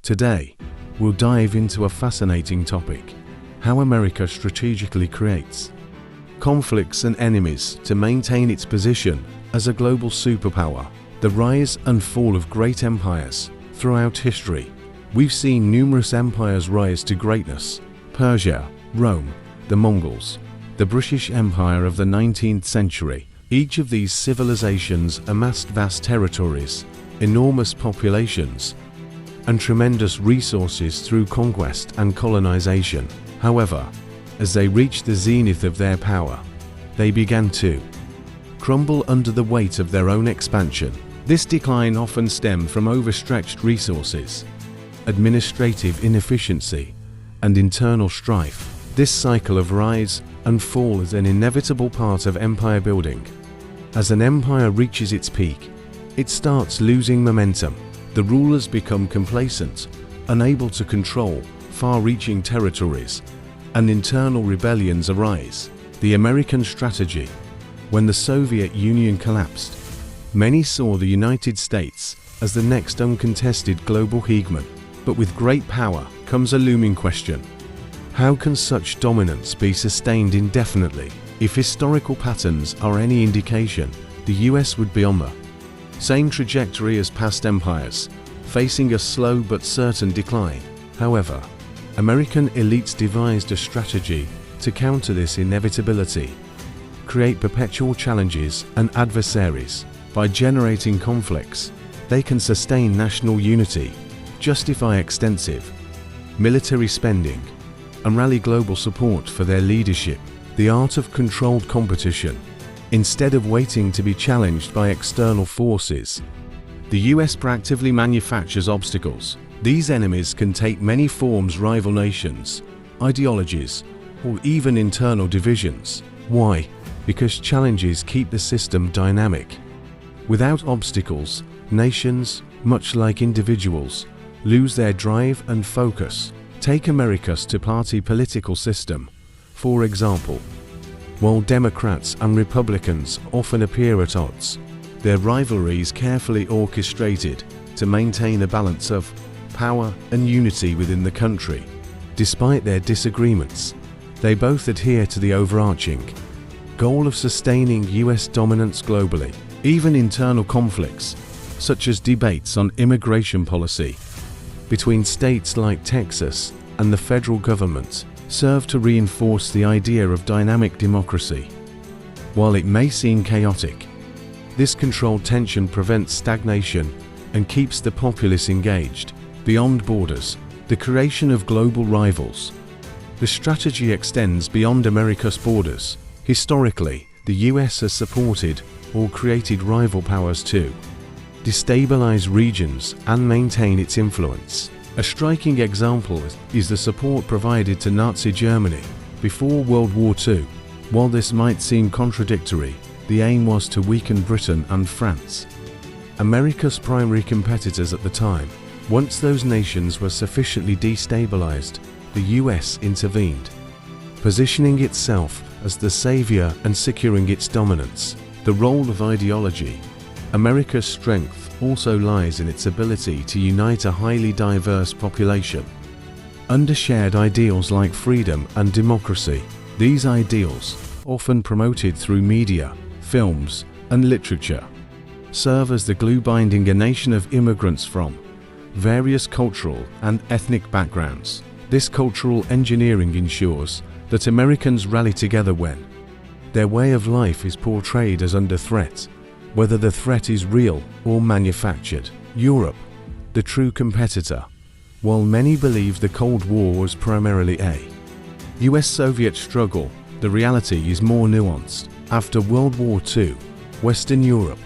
Today, we'll dive into a fascinating topic: how America strategically creates conflicts and enemies to maintain its position as a global superpower. The rise and fall of great empires. Throughout history, we've seen numerous empires rise to greatness: Persia, Rome, the Mongols, the British Empire of the 19th century. Each of these civilizations amassed vast territories, enormous populations, and tremendous resources through conquest and colonization. However, as they reached the zenith of their power, they began to crumble under the weight of their own expansion. This decline often stemmed from overstretched resources, administrative inefficiency, and internal strife. This cycle of rise and fall is an inevitable part of empire building. As an empire reaches its peak, it starts losing momentum. The rulers become complacent, unable to control far-reaching territories, and internal rebellions arise. The American strategy. When the Soviet Union collapsed, many saw the United States as the next uncontested global hegemon. But with great power comes a looming question: how can such dominance be sustained indefinitely? If historical patterns are any indication, the US would be on the same trajectory as past empires, facing a slow but certain decline. However, American elites devised a strategy to counter this inevitability: create perpetual challenges and adversaries. By generating conflicts, they can sustain national unity, justify extensive military spending, and rally global support for their leadership. The art of controlled competition. Instead of waiting to be challenged by external forces, the US proactively manufactures obstacles. These enemies can take many forms: rival nations, ideologies, or even internal divisions. Why? Because challenges keep the system dynamic. Without obstacles, nations, much like individuals, lose their drive and focus. Take America's two-party political system, for example. While Democrats and Republicans often appear at odds, their rivalries carefully orchestrated to maintain a balance of power and unity within the country. Despite their disagreements, they both adhere to the overarching goal of sustaining US dominance globally. Even internal conflicts, such as debates on immigration policy between states like Texas and the federal government, serve to reinforce the idea of dynamic democracy. While it may seem chaotic, this controlled tension prevents stagnation and keeps the populace engaged. Beyond borders. The creation of global rivals. The strategy extends beyond America's borders. Historically, the US has supported or created rival powers to destabilize regions and maintain its influence. A striking example is the support provided to Nazi Germany before World War II. While this might seem contradictory, the aim was to weaken Britain and France, America's primary competitors at the time. Once those nations were sufficiently destabilized, the US intervened, positioning itself as the savior and securing its dominance. The role of ideology. America's strength also lies in its ability to unite a highly diverse population under shared ideals like freedom and democracy. These ideals, often promoted through media, films, and literature, serve as the glue binding a nation of immigrants from various cultural and ethnic backgrounds. This cultural engineering ensures that Americans rally together when their way of life is portrayed as under threat, whether the threat is real or manufactured. Europe, the true competitor. While many believe the Cold War was primarily a US-Soviet struggle, the reality is more nuanced. After World War II, Western Europe,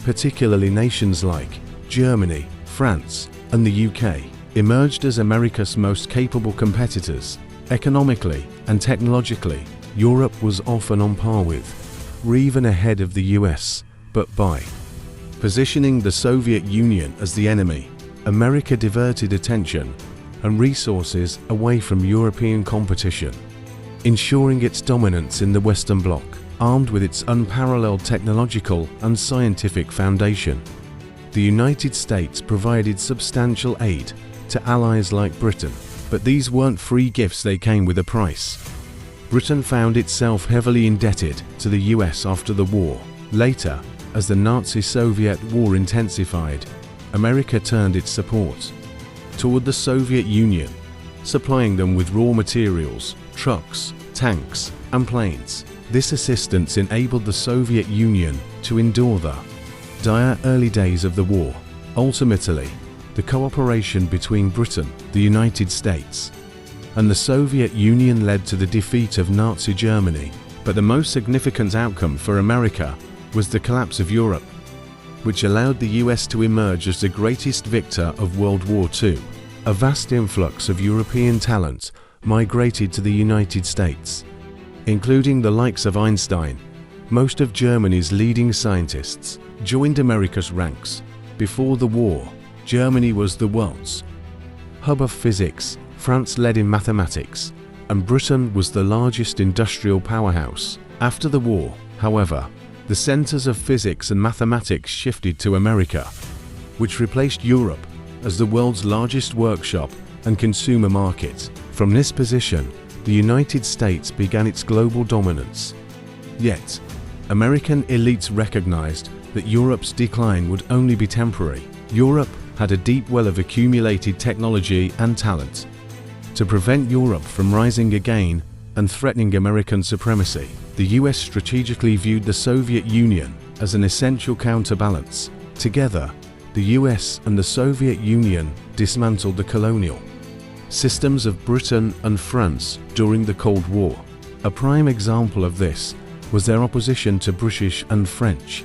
particularly nations like Germany, France, and the UK, emerged as America's most capable competitors. Economically and technologically, Europe was often on par with, or even ahead of the US. But by positioning the Soviet Union as the enemy, America diverted attention and resources away from European competition, ensuring its dominance in the Western Bloc. Armed with its unparalleled technological and scientific foundation, the United States provided substantial aid to allies like Britain. But these weren't free gifts, they came with a price. Britain found itself heavily indebted to the US after the war. Later, as the Nazi-Soviet war intensified, America turned its support toward the Soviet Union, supplying them with raw materials, trucks, tanks, and planes. This assistance enabled the Soviet Union to endure the dire early days of the war. Ultimately, the cooperation between Britain, the United States, and the Soviet Union led to the defeat of Nazi Germany. But the most significant outcome for America was the collapse of Europe, which allowed the US to emerge as the greatest victor of World War II. A vast influx of European talent migrated to the United States, including the likes of Einstein. Most of Germany's leading scientists joined America's ranks. Before the war, Germany was the world's hub of physics, France led in mathematics, and Britain was the largest industrial powerhouse. After the war, however, the centers of physics and mathematics shifted to America, which replaced Europe as the world's largest workshop and consumer market. From this position, the United States began its global dominance. Yet, American elites recognized that Europe's decline would only be temporary. Europe had a deep well of accumulated technology and talent. To prevent Europe from rising again and threatening American supremacy, the US strategically viewed the Soviet Union as an essential counterbalance. Together, the US and the Soviet Union dismantled the colonial systems of Britain and France during the Cold War. A prime example of this was their opposition to British and French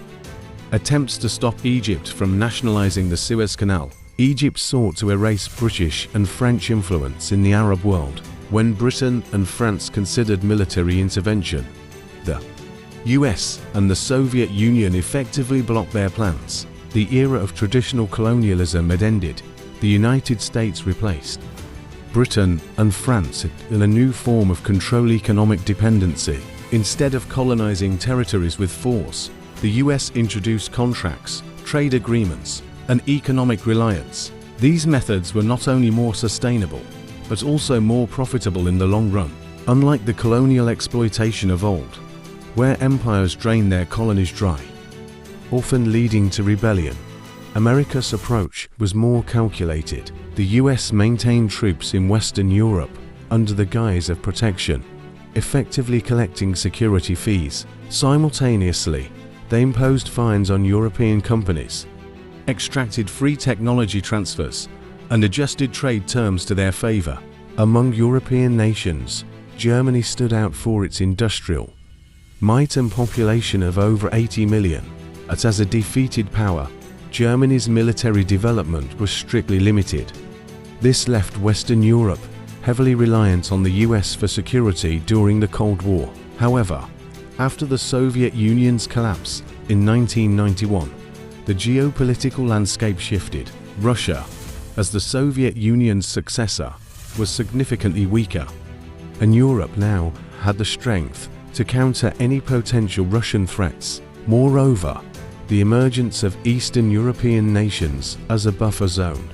attempts to stop Egypt from nationalizing the Suez Canal. Egypt sought to erase British and French influence in the Arab world. When Britain and France considered military intervention, the US and the Soviet Union effectively blocked their plans. The era of traditional colonialism had ended. The United States replaced Britain and France in a new form of control, economic dependency. Instead of colonizing territories with force, the US introduced contracts, trade agreements, and economic reliance. These methods were not only more sustainable, but also more profitable in the long run. Unlike the colonial exploitation of old, where empires drained their colonies dry, often leading to rebellion, America's approach was more calculated. The US maintained troops in Western Europe under the guise of protection, effectively collecting security fees. Simultaneously, they imposed fines on European companies, extracted free technology transfers, and adjusted trade terms to their favor. Among European nations, Germany stood out for its industrial might and population of over 80 million. As a defeated power, Germany's military development was strictly limited. This left Western Europe heavily reliant on the US for security during the Cold War. However, after the Soviet Union's collapse in 1991, the geopolitical landscape shifted. Russia, as the Soviet Union's successor, was significantly weaker, and Europe now had the strength to counter any potential Russian threats. Moreover, the emergence of Eastern European nations as a buffer zone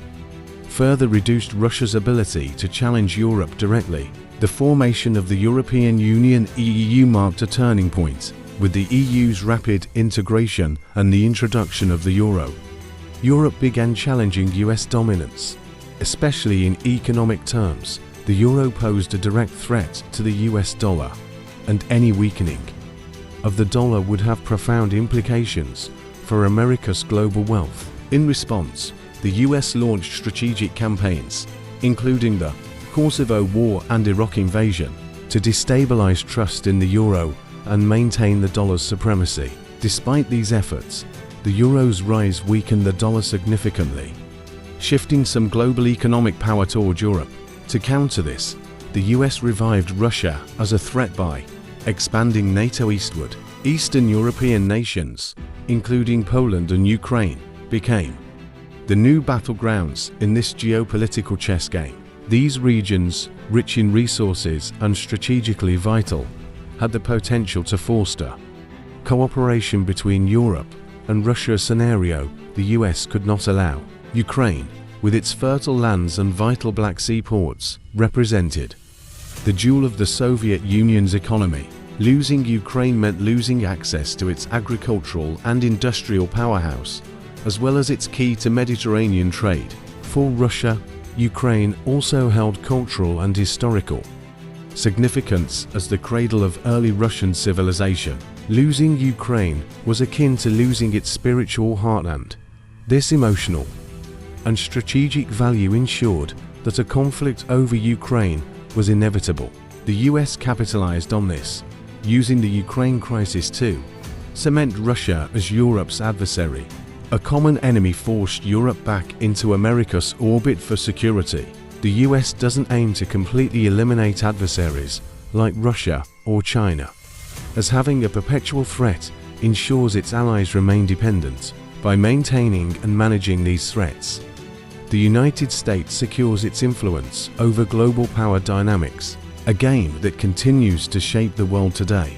further reduced Russia's ability to challenge Europe directly. The formation of the European Union (EU) marked a turning point, with the EU's rapid integration and the introduction of the euro. Europe began challenging US dominance, especially in economic terms. The euro posed a direct threat to the US dollar, and any weakening of the dollar would have profound implications for America's global wealth. In response, the US launched strategic campaigns, including the Kosovo War and Iraq invasion, to destabilize trust in the euro and maintain the dollar's supremacy. Despite these efforts, the euro's rise weakened the dollar significantly, shifting some global economic power toward Europe. To counter this, the US revived Russia as a threat by expanding NATO eastward. Eastern European nations, including Poland and Ukraine, became the new battlegrounds in this geopolitical chess game. These regions, rich in resources and strategically vital, had the potential to foster cooperation between Europe and Russia, a scenario the US could not allow. Ukraine, with its fertile lands and vital Black Sea ports, represented the jewel of the Soviet Union's economy. Losing Ukraine meant losing access to its agricultural and industrial powerhouse, as well as its key to Mediterranean trade. For Russia, Ukraine also held cultural and historical significance as the cradle of early Russian civilization. Losing Ukraine was akin to losing its spiritual heartland. This emotional and strategic value ensured that a conflict over Ukraine was inevitable. The US capitalized on this, using the Ukraine crisis to cement Russia as Europe's adversary. A common enemy forced Europe back into America's orbit for security. The US doesn't aim to completely eliminate adversaries like Russia or China, as having a perpetual threat ensures its allies remain dependent. By maintaining and managing these threats, the United States secures its influence over global power dynamics, a game that continues to shape the world today.